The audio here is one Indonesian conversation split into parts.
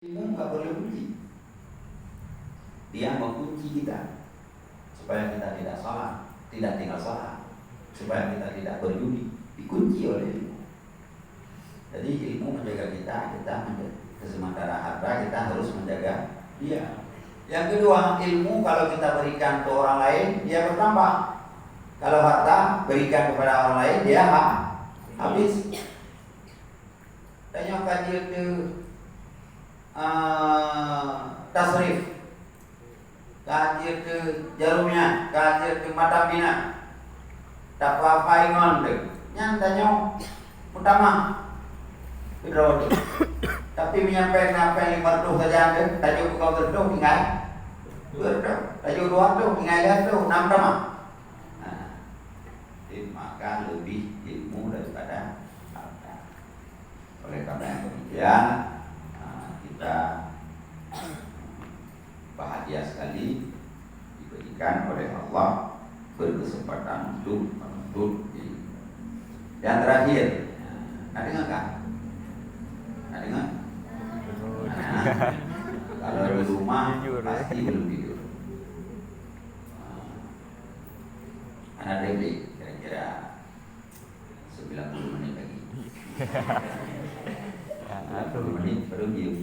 Ilmu nggak boleh kunci. Dia mengunci kita supaya kita tidak salah, tidak tinggal salah, supaya kita tidak berjudi. Dikunci oleh ilmu. Jadi ilmu menjaga kita menjaga sementara harta kita harus menjaga dia. Yang kedua, ilmu kalau kita berikan ke orang lain dia bertambah. Kalau harta berikan kepada orang lain dia habis. Tanya kajian itu tasrif, kajian ke jarumnya, kajian ke matambina, takwa faingon tu, yang tanya utama, itu. Tapi menyampaikan apa yang berdoa saja tu, tajuk kau berdoa ingat, tajuk doa tu ingat tu, enam sama. Maka lebih ilmu daripada harta. Oleh karena yang demikian, kita bahagia sekali diberikan oleh Allah berkesempatan untuk menuntut ilmu. Yang terakhir, ada nggak? Ada nggak? Kalau di rumah pasti belum tidur. Anak Dewi kira-kira 90 menit lagi. 90 menit baru diem.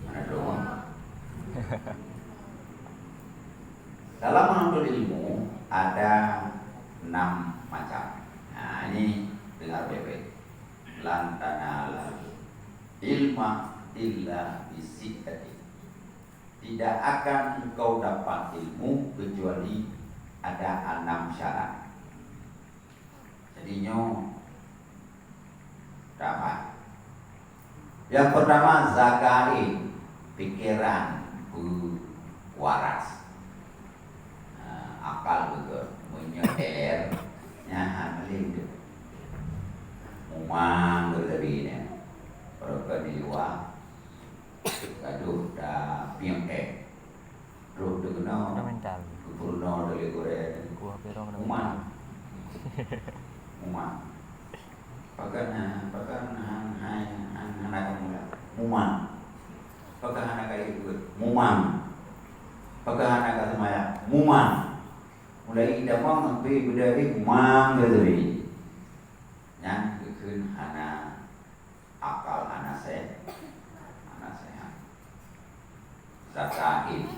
Mana doang. Dalam menuntut ilmu ada 6 macam. Nah ini dengar baik-baik. Lan tanala ilma illa bisiddati. Tidak akan engkau dapat ilmu kecuali ada 6 syarat. Jadinya dapat. Yang pertama zakai, pikiran waras, akal juga menyeder, nyahan melindu, umang berdiri ni, perkara di luar, gaduh dah piang roh dengar, kupurno dari Korea, umang, pakai anak mula, umang. Pakai anak itu, mumang. Pakai anak semaya, mumang. Mulai damang sampai berdari mumang berdiri. Yang kekun anak akal, anak sehat. Zakai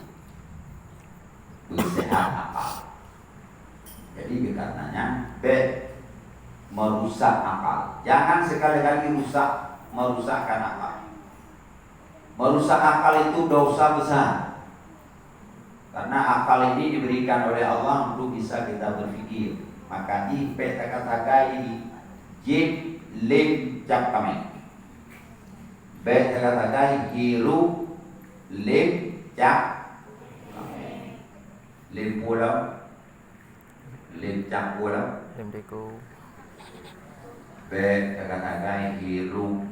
sehat akal. Jadi karenanya merusak akal. Jangan sekali-kali merusakkan akal. Merusak akal itu dosa besar. Karena akal ini diberikan oleh Allah untuk bisa kita berpikir. Maka di kata-kata ini jib lim cap kami. Kata-kata hiru lim cap kami. Lim pulau, lim cap pulau, lim deku. kata-kata hiru